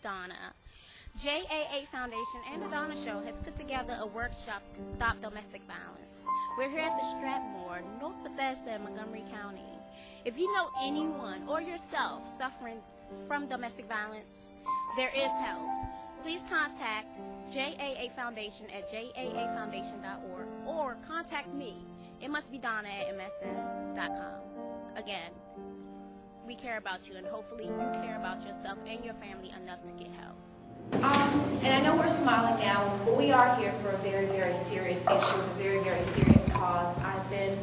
Donna. JAA Foundation and the Donna Show has put together a workshop to stop domestic violence. We're here at the Strathmore, North Bethesda in Montgomery County. If you know anyone or yourself suffering from domestic violence, there is help. Please contact JAA Foundation at jaafoundation.org or contact me. It must be Donna at msn.com. Again, we care about you, and hopefully you care about yourself and your family enough to get help. And I know we're smiling now, but we are here for a very, very serious issue, a very, very serious cause. I've been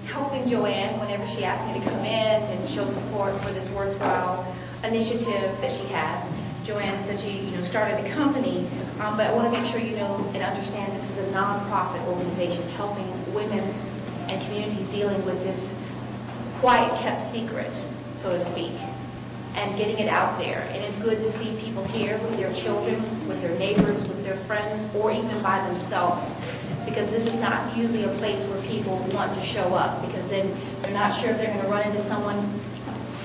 helping Joanne whenever she asked me to come in and show support for this worthwhile initiative that she has. Joanne said she, started the company, but I want to make sure you know and understand this is a nonprofit organization helping women and communities dealing with this quiet, kept secret, so to speak, and getting it out there. And it's good to see people here with their children, with their neighbors, with their friends, or even by themselves, because this is not usually a place where people want to show up, because then they're not sure if they're going to run into someone.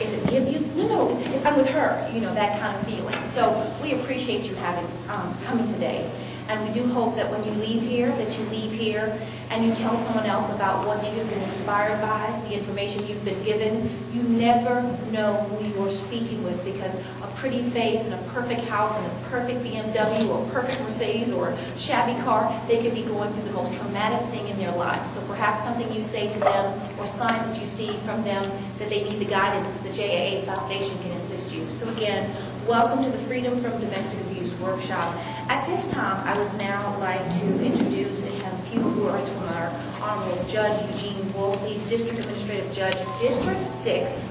Is it me abuse? No, I'm with her, that kind of feeling. So we appreciate you coming today. And we do hope that when you leave here, and you tell someone else about what you've been inspired by, the information you've been given. You never know who you're speaking with, because a pretty face and a perfect house and a perfect BMW or a perfect Mercedes or a shabby car, they could be going through the most traumatic thing in their lives. So perhaps something you say to them or signs that you see from them that they need the guidance that the JAA Foundation can assist you. So again, welcome to the Freedom from Domestic Abuse Workshop. At this time, I would now like to introduce and have a few words from our Honorable Judge Eugene Wolf. He's District Administrative Judge, District 6,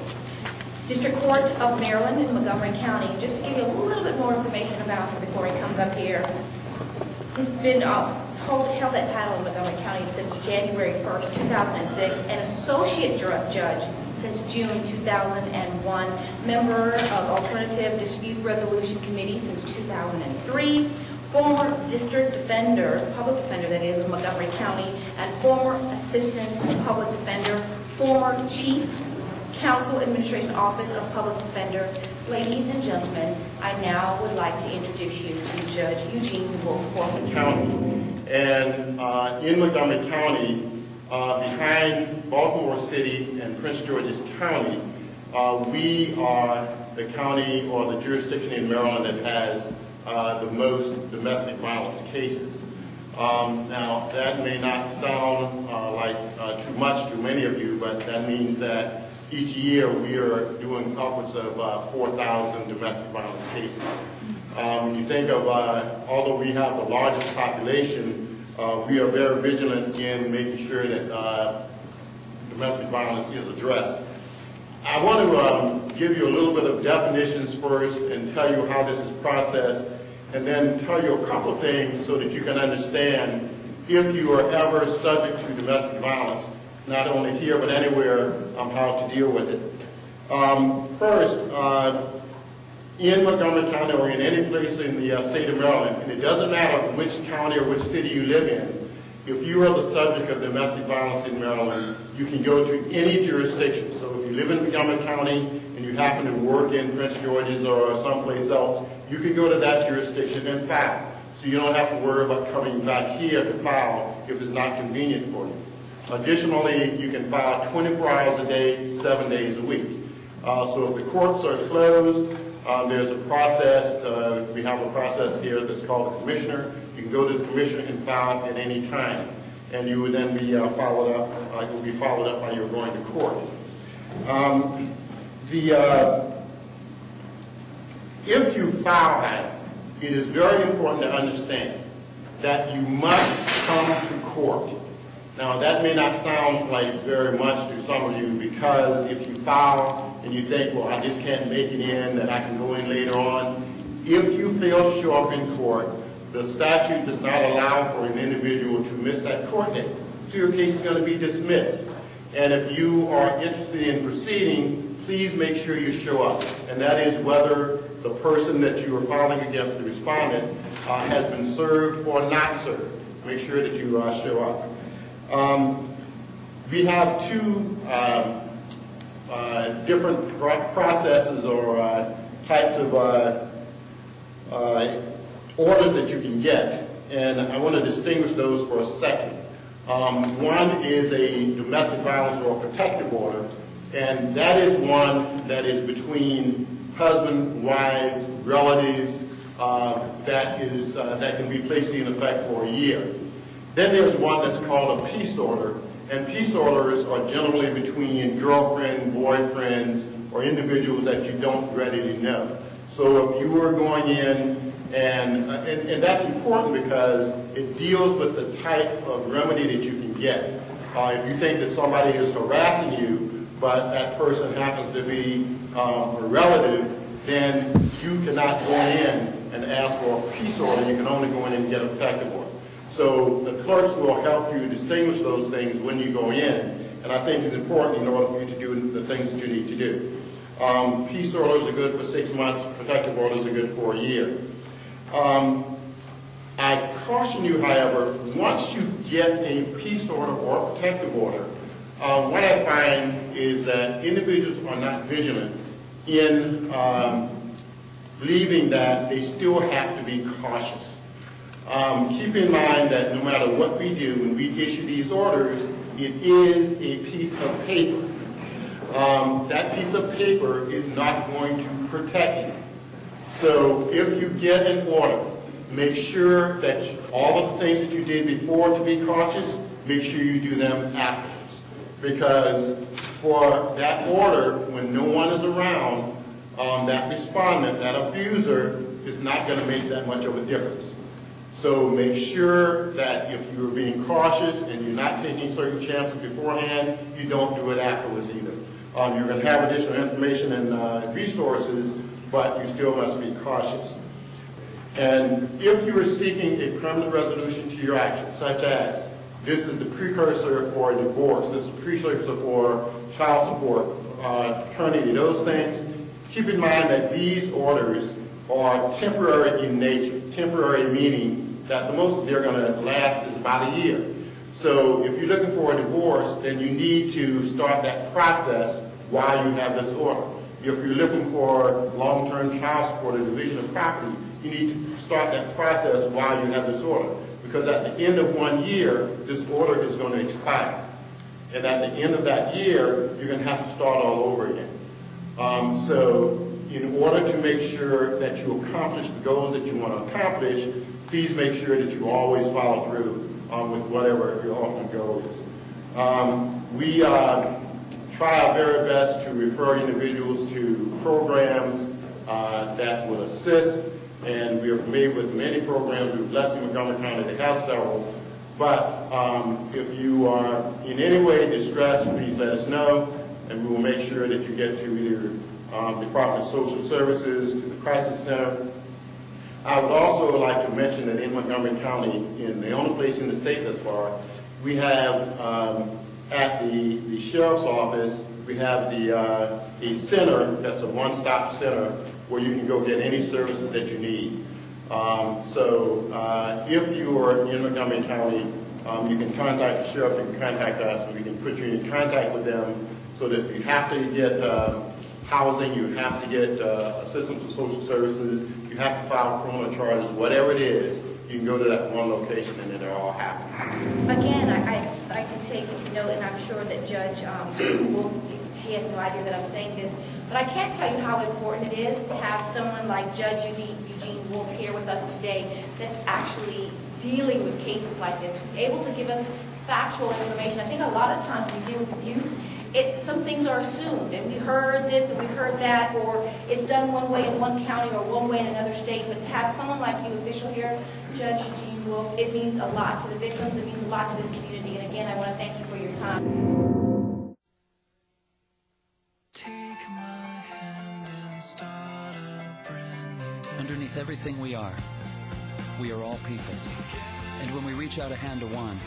District Court of Maryland in Montgomery County. Just to give you a little bit more information about him before he comes up here. He's been held that title in Montgomery County since January 1st, 2006, and Associate Judge since June 2001, member of Alternative Dispute Resolution Committee since 2003, former District Defender, Public Defender that is, of Montgomery County, and former Assistant Public Defender, former Chief Counsel Administration Office of Public Defender. Ladies and gentlemen, I now would like to introduce you to Judge Eugene Wolf. County. And in Montgomery County, behind Baltimore City and Prince George's County, we are the county or the jurisdiction in Maryland that has the most domestic violence cases. Now, that may not sound like too much to many of you, but that means that each year we are doing upwards of 4,000 domestic violence cases. When you think of, although we have the largest population, we are very vigilant in making sure that domestic violence is addressed. I want to give you a little bit of definitions first and tell you how this is processed, and then tell you a couple of things so that you can understand if you are ever subject to domestic violence, not only here but anywhere, how to deal with it. First, in Montgomery County or in any place in the state of Maryland, and it doesn't matter which county or which city you live in, if you are the subject of domestic violence in Maryland, you can go to any jurisdiction. So if you live in Montgomery County and you happen to work in Prince George's or someplace else, you can go to that jurisdiction and file. So you don't have to worry about coming back here to file if it's not convenient for you. Additionally, you can file 24 hours a day, 7 days a week. So if the courts are closed, there's a process. We have a process here that's called the commissioner. You can go to the commissioner and file at any time, and you would then be followed up. It will be followed up while you're going to court. If you file, it is very important to understand that you must come to court. Now, that may not sound like very much to some of you, because if you file and you think, well, I just can't make it in, that I can go in later on. If you fail to show up in court, the statute does not allow for an individual to miss that court date. So your case is going to be dismissed. And if you are interested in proceeding, please make sure you show up. And that is whether the person that you are filing against, the respondent, has been served or not served. Make sure that you show up. We have two different processes or types of orders that you can get, and I want to distinguish those for a second. One is a domestic violence or protective order, and that is one that is between husband, wives, relatives, that can be placed in effect for a year. Then there's one that's called a peace order, and peace orders are generally between girlfriends, boyfriends, or individuals that you don't readily know. So if you were going in, and that's important because it deals with the type of remedy that you can get. If you think that somebody is harassing you, but that person happens to be a relative, then you cannot go in and ask for a peace order. You can only go in and get a protective order. So the clerks will help you distinguish those things when you go in, and I think it's important in order for you to do the things that you need to do. Peace orders are good for 6 months. Protective orders are good for a year. I caution you, however, once you get a peace order or a protective order, what I find is that individuals are not vigilant in believing that they still have to be cautious. Keep in mind that no matter what we do, when we issue these orders, it is a piece of paper. That piece of paper is not going to protect you. So if you get an order, make sure that all of the things that you did before to be cautious, make sure you do them afterwards. Because for that order, when no one is around, that respondent, that abuser, is not going to make that much of a difference. So make sure that if you're being cautious and you're not taking certain chances beforehand, you don't do it afterwards either. You're going to have additional information and resources, but you still must be cautious. And if you are seeking a permanent resolution to your action, such as this is the precursor for a divorce, this is the precursor for child support, paternity, those things, keep in mind that these orders are temporary in nature. Temporary meaning that the most they're going to last is about a year. So if you're looking for a divorce, then you need to start that process while you have this order. If you're looking for long-term child support or division of property, you need to start that process while you have this order. Because at the end of 1 year, this order is going to expire. And at the end of that year, you're going to have to start all over again. So in order to make sure that you accomplish the goals that you want to accomplish, please make sure that you always follow through with whatever your ultimate goal is. We try our very best to refer individuals to programs that will assist, and we are familiar with many programs. We're blessed in Montgomery County to have several. But if you are in any way distressed, please let us know, and we will make sure that you get to either Department of Social Services, to the Crisis Center. I would also like to mention that in Montgomery County, in the only place in the state thus far, we have at the sheriff's office, we have a center that's a one-stop center where you can go get any services that you need. So if you are in Montgomery County, you can contact the sheriff, you can contact us, and we can put you in contact with them so that if you have to get housing, you have to get assistance with social services, you have to file criminal charges, whatever it is, you can go to that one location and it'll all happen. Again, I can take note, and I'm sure that Judge he has no idea that I'm saying this, but I can't tell you how important it is to have someone like Judge Eugene Wolf here with us today that's actually dealing with cases like this, who's able to give us factual information. I think a lot of times we deal with abuse, some things are assumed, and we heard this and we heard that, or it's done one way in one county or one way in another state. But to have someone like you, official here, Judge Eugene Wolf, it means a lot to the victims, it means a lot to this community. And again, I want to thank you for your time. Take my hand and start a brand new day. Underneath everything we are all people. And when we reach out a hand to one,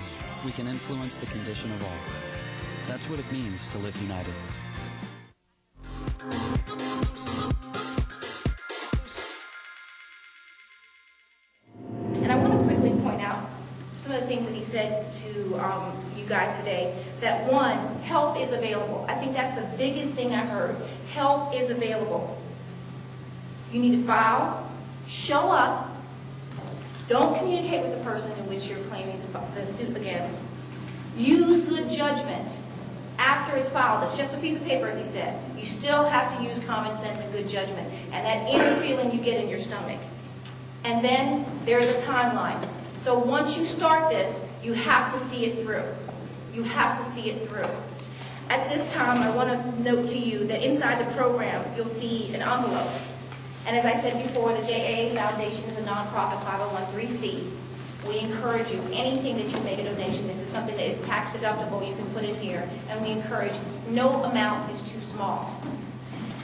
we can influence the condition of all. That's what it means to live united. And I want to quickly point out some of the things that he said to you guys today. That one, help is available. I think that's the biggest thing I heard. Help is available. You need to file, Show up. Don't communicate with the person in which you're claiming the suit against. Use good judgment after it's filed. It's just a piece of paper, as he said. You still have to use common sense and good judgment, and that inner feeling you get in your stomach. And then there's a timeline. So once you start this, you have to see it through. You have to see it through. At this time, I want to note to you that inside the program, you'll see an envelope. And as I said before, the JAA Foundation is a nonprofit 501(c)(3). We encourage you, anything that you make a donation, this is something that is tax deductible, you can put in here, and we encourage, no amount is too small.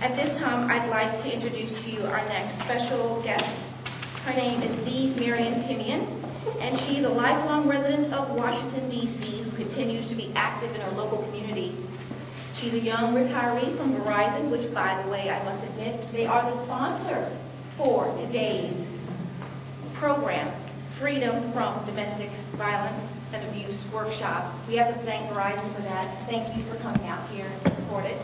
At this time, I'd like to introduce to you our next special guest. Her name is D. Marion Timian, and she's a lifelong resident of Washington, D.C., who continues to be active in our local community. She's a young retiree from Verizon, which, by the way, I must admit, they are the sponsor for today's program, Freedom from Domestic Violence and Abuse Workshop. We have to thank Verizon for that. Thank you for coming out here to support it.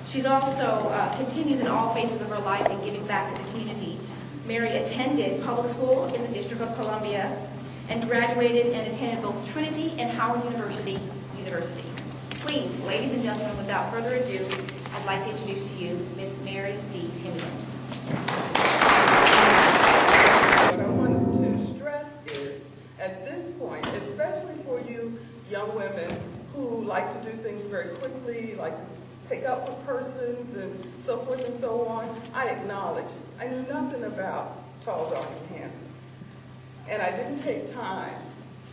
She's also continues in all phases of her life in giving back to the community. Mary attended public school in the District of Columbia and graduated and attended both Trinity and Howard University. Please, ladies and gentlemen, without further ado, I'd like to introduce to you Miss Mary D. Timian. What I wanted to stress is, at this point, especially for you young women who like to do things very quickly, like to take up with persons and so forth and so on, I acknowledge I knew nothing about Tall, Dark, and Handsome. And I didn't take time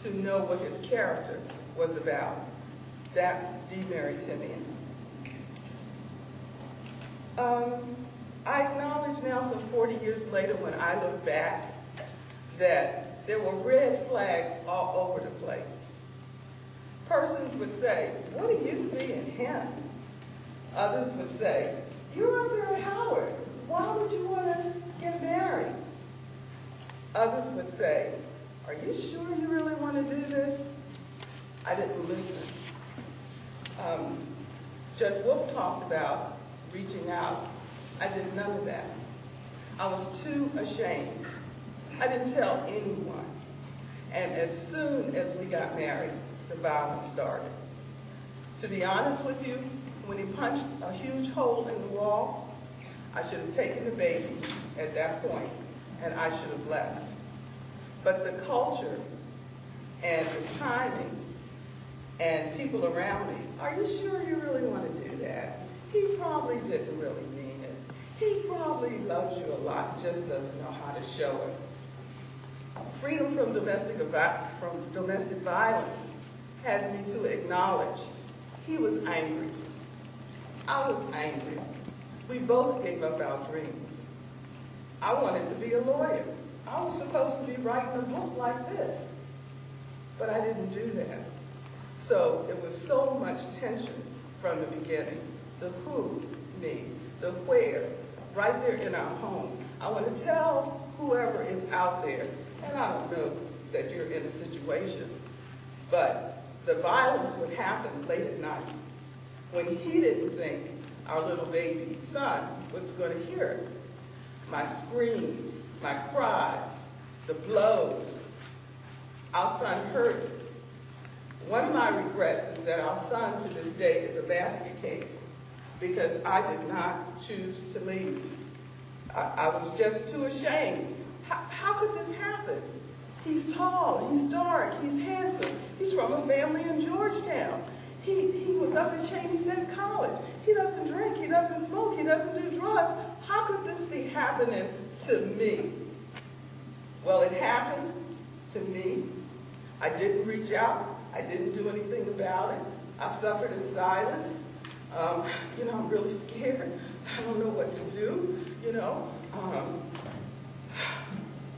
to know what his character was about. That's D. Mary Timian. I acknowledge now, some 40 years later, when I look back, that there were red flags all over the place. Persons would say, "What do you see in him?" Others would say, "You're up there at Howard. Why would you want to get married?" Others would say, "Are you sure you really want to do this?" I didn't listen. Judge Wolf talked about reaching out. I did none of that. I was too ashamed. I didn't tell anyone. And as soon as we got married, the violence started. To be honest with you, when he punched a huge hole in the wall, I should have taken the baby at that point, and I should have left. But the culture and the timing and people around me, "Are you sure you really want to do that? He probably didn't really mean it. He probably loves you a lot, just doesn't know how to show it." Freedom from domestic violence has me to acknowledge he was angry. I was angry. We both gave up our dreams. I wanted to be a lawyer. I was supposed to be writing a book like this, but I didn't do that. So it was so much tension from the beginning. The who, me, the where, right there in our home. I want to tell whoever is out there, and I don't know that you're in a situation, but the violence would happen late at night when he didn't think our little baby son was going to hear it. My screams, my cries, the blows. Our son heard it. One of my regrets is that our son to this day is a basket case because I did not choose to leave. I was just too ashamed. How could this happen? He's tall, he's dark, he's handsome. He's from a family in Georgetown. He was up at Cheney State College. He doesn't drink, he doesn't smoke, he doesn't do drugs. How could this be happening to me? Well, it happened to me. I didn't reach out. I didn't do anything about it. I suffered in silence. I'm really scared. I don't know what to do,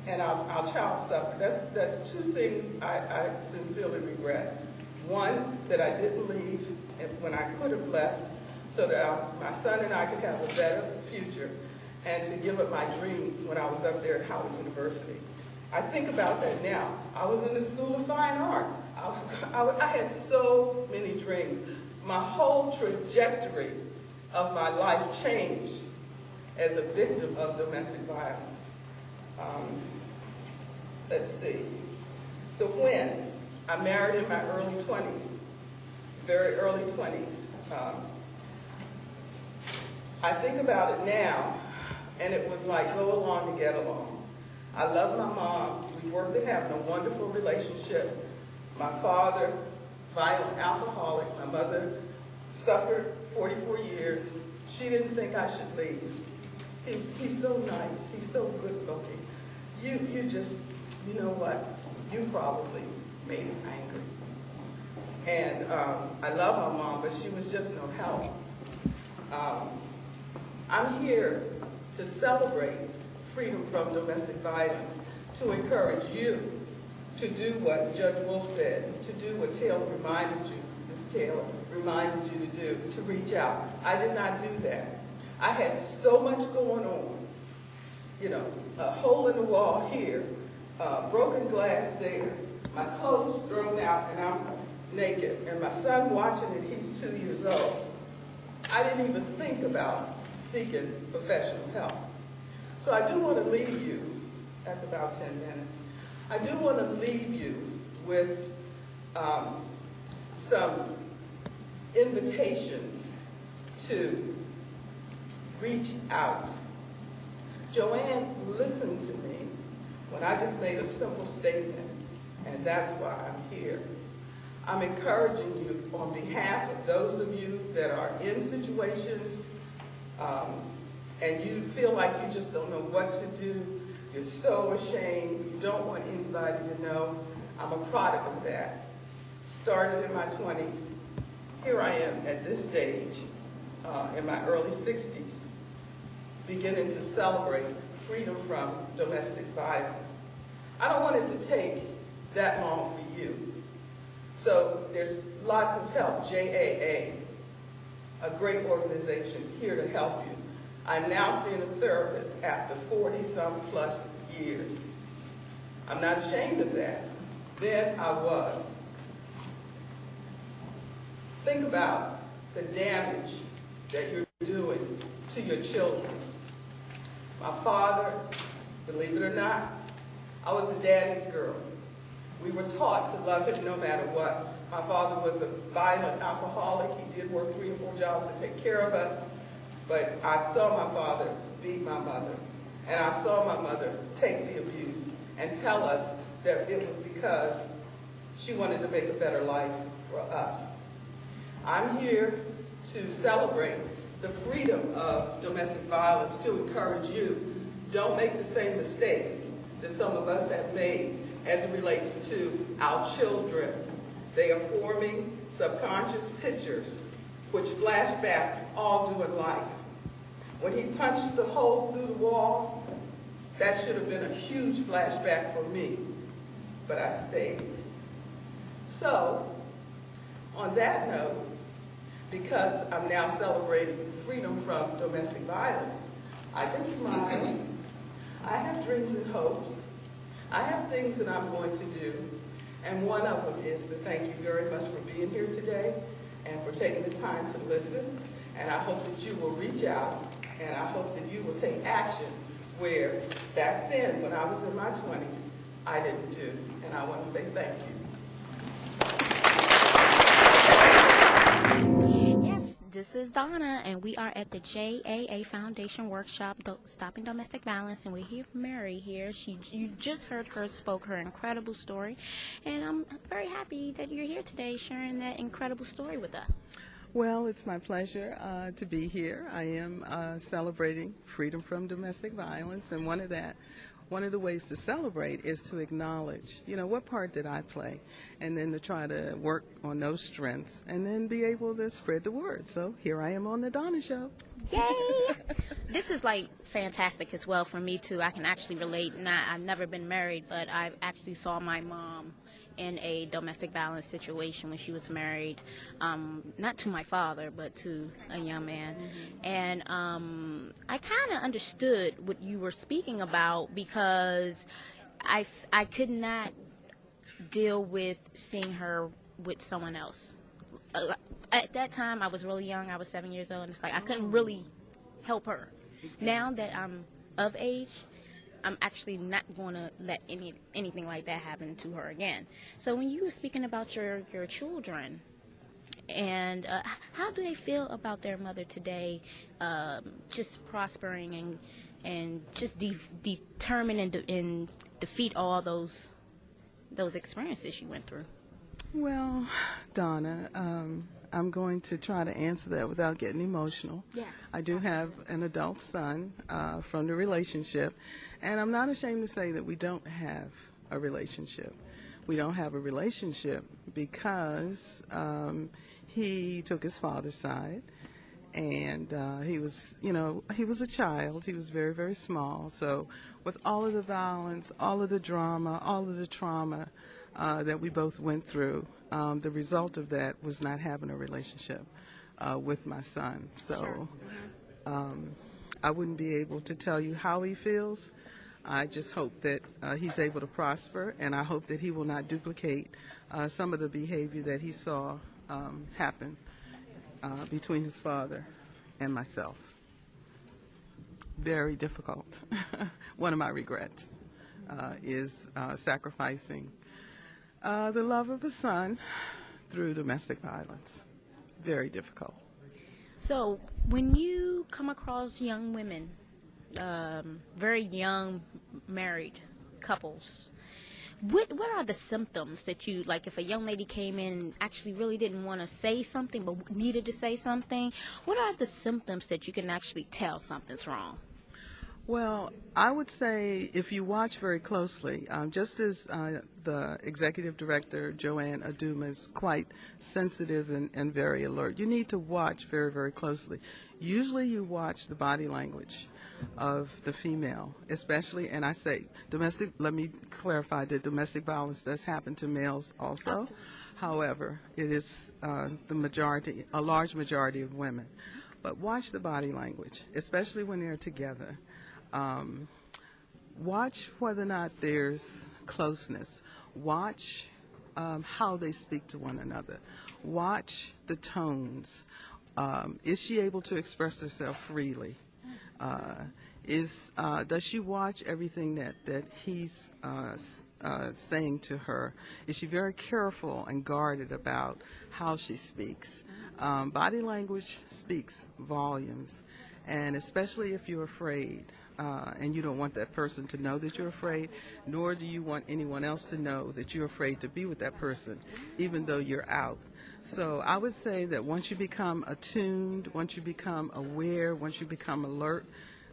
and our child suffered. That's two things I sincerely regret. One, that I didn't leave when I could have left so that my son and I could have a better future, and to give up my dreams when I was up there at Howard University. I think about that now. I was in the School of Fine Arts. I had so many dreams. My whole trajectory of my life changed as a victim of domestic violence. let's see, the when. I married in my early 20s, very early 20s. I think about it now, and it was like go along to get along. I love my mom. We worked at having a wonderful relationship. My father, violent alcoholic. My mother suffered 44 years. She didn't think I should leave. He's so nice. He's so good looking. You just, you know what? You probably made him angry. And I love my mom, but she was just no help. I'm here to celebrate freedom from domestic violence, to encourage you to do what Judge Wolf said, to do what Taylor reminded you, Ms. Taylor reminded you to do, to reach out. I did not do that. I had so much going on, you know, a hole in the wall here, broken glass there, my clothes thrown out and I'm naked, and my son watching it, he's 2 years old. I didn't even think about seeking professional help. So I do want to leave you, that's about 10 minutes, I do want to leave you with some invitations to reach out. Joanne listened to me when I just made a simple statement, and that's why I'm here. I'm encouraging you on behalf of those of you that are in situations and you feel like you just don't know what to do, you're so ashamed, you don't want anybody to know. I'm a product of that. Started in my 20s. Here I am at this stage, in my early 60s, beginning to celebrate freedom from domestic violence. I don't want it to take that long for you. So there's lots of help. JAA, a great organization here to help you. I'm now seeing a therapist after 40-some plus years. I'm not ashamed of that. Then I was. Think about the damage that you're doing to your children. My father, believe it or not, I was a daddy's girl. We were taught to love him no matter what. My father was a violent alcoholic. He did work 3 or 4 jobs to take care of us. But I saw my father beat my mother. And I saw my mother take the abuse and tell us that it was because she wanted to make a better life for us. I'm here to celebrate the freedom of domestic violence, to encourage you. Don't make the same mistakes that some of us have made as it relates to our children. They are forming subconscious pictures which flash back all through life. When he punched the hole through the wall, that should have been a huge flashback for me, but I stayed. So, on that note, because I'm now celebrating freedom from domestic violence, I can smile. I have dreams and hopes. I have things that I'm going to do, and one of them is to thank you very much for being here today and for taking the time to listen, and I hope that you will reach out, and I hope that you will take action where back then, when I was in my 20s, I didn't do, and I want to say thank you. Yes, this is Donna, and we are at the JAA Foundation Workshop, Stopping Domestic Violence, and we're here for Mary here. You just heard her spoke her incredible story, and I'm very happy that you're here today sharing that incredible story with us. Well, it's my pleasure to be here. I am celebrating freedom from domestic violence, and one of the ways to celebrate is to acknowledge, what part did I play, and then to try to work on those strengths, and then be able to spread the word. So here I am on the Donna Show. Yay! This is like fantastic as well for me too. I can actually relate. I've never been married, but I actually saw my mom in a domestic violence situation when she was married, not to my father, but to a young man. Mm-hmm. And I kind of understood what you were speaking about, because I could not deal with seeing her with someone else. At that time, I was really young. I was 7 years old, and it's like I couldn't really help her. Exactly. Now that I'm of age, I'm actually not going to let anything like that happen to her again. So when you were speaking about your children, and how do they feel about their mother today, just prospering and just determined and defeat all those experiences you went through? Well, Donna, I'm going to try to answer that without getting emotional. Yes. I do have an adult son from the relationship, and I'm not ashamed to say that we don't have a relationship. We don't have a relationship because he took his father's side, and he was a child. He was very, very small. So with all of the violence, all of the drama, all of the trauma that we both went through, the result of that was not having a relationship with my son. So I wouldn't be able to tell you how he feels. I just hope that he's able to prosper, and I hope that he will not duplicate some of the behavior that he saw happen between his father and myself. Very difficult. One of my regrets is sacrificing the love of a son through domestic violence. Very difficult. So when you come across young women, very young married couples, what are the symptoms that you, like if a young lady came in and actually really didn't want to say something but needed to say something, what are the symptoms that you can actually tell something's wrong? Well, I would say if you watch very closely, just as the executive director, Joanne Aduma, is quite sensitive and very alert, you need to watch very, very closely. Usually you watch the body language of the female, especially, and I say let me clarify that domestic violence does happen to males also. Okay. However, it is a large majority of women. But watch the body language, especially when they're together. Watch whether or not there's closeness. Watch how they speak to one another. Watch the tones. Is she able to express herself freely? Does she watch everything that he's saying to her? Is she very careful and guarded about how she speaks? Body language speaks volumes, and especially if you're afraid. And you don't want that person to know that you're afraid, nor do you want anyone else to know that you're afraid to be with that person, even though you're out. So I would say that once you become attuned, once you become aware, once you become alert,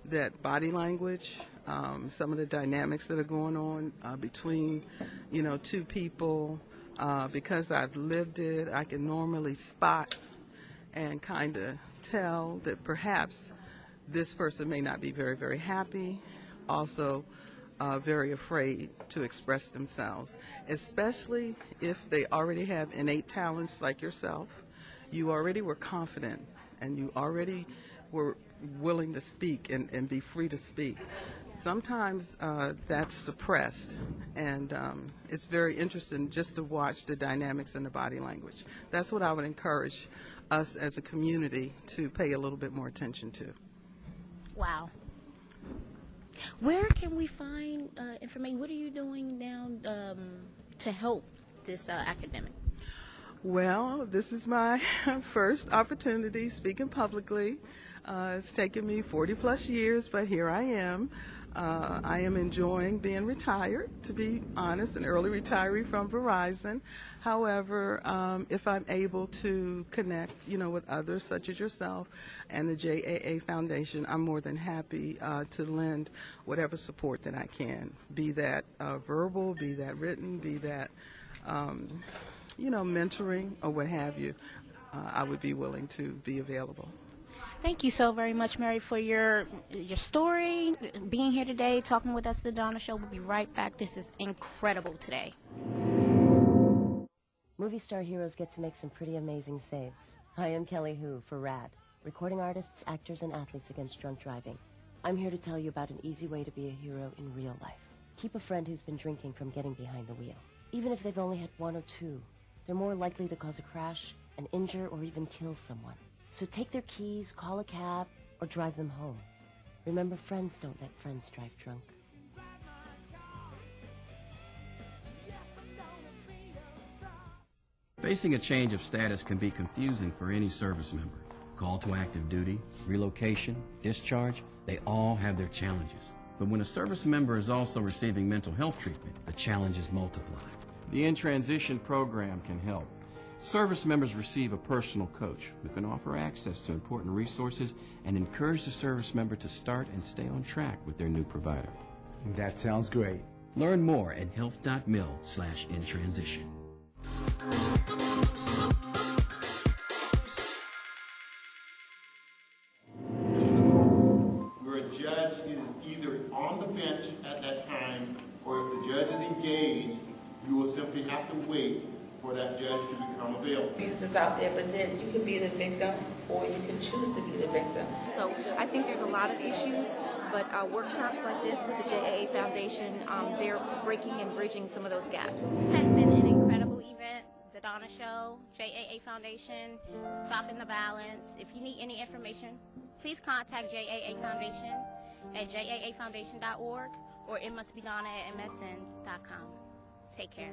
that body language, some of the dynamics that are going on between, two people, because I've lived it, I can normally spot and kind of tell that perhaps this person may not be very, very happy, also very afraid to express themselves, especially if they already have innate talents like yourself. You already were confident, and you already were willing to speak and be free to speak. Sometimes that's suppressed, and it's very interesting just to watch the dynamics in the body language. That's what I would encourage us as a community to pay a little bit more attention to. Wow. Where can we find information? What are you doing now to help this academic? Well, this is my first opportunity speaking publicly. It's taken me 40 plus years, but here I am. I am enjoying being retired, to be honest, an early retiree from Verizon. However, if I'm able to connect, with others such as yourself and the JAA Foundation, I'm more than happy to lend whatever support that I can, be that verbal, be that written, be that, mentoring or what have you. I would be willing to be available. Thank you so very much, Mary, for your story, being here today, talking with us at the Donna Show. We'll be right back. This is incredible today. Movie star heroes get to make some pretty amazing saves. Hi, I'm Kelly Hu for RAD, recording artists, actors, and athletes against drunk driving. I'm here to tell you about an easy way to be a hero in real life. Keep a friend who's been drinking from getting behind the wheel. Even if they've only had one or two, they're more likely to cause a crash and injure or even kill someone. So take their keys, call a cab, or drive them home. Remember, friends don't let friends drive drunk. Facing a change of status can be confusing for any service member. Call to active duty, relocation, discharge, they all have their challenges. But when a service member is also receiving mental health treatment, the challenges multiply. The In Transition program can help. Service members receive a personal coach who can offer access to important resources and encourage the service member to start and stay on track with their new provider. That sounds great. Learn more at health.mil/intransition. Where a judge is either on the bench at that time, or if the judge is engaged, you will simply have to wait for that judge to become available. Abuse is out there, but then you can be the victim or you can choose to be the victim. So I think there's a lot of issues, but workshops like this with the JAA Foundation, they're breaking and bridging some of those gaps. This has been an incredible event. The Donna Show, JAA Foundation, Stopping the Violence. If you need any information, please contact JAA Foundation at jaafoundation.org or itmustbedonna@msn.com. Take care.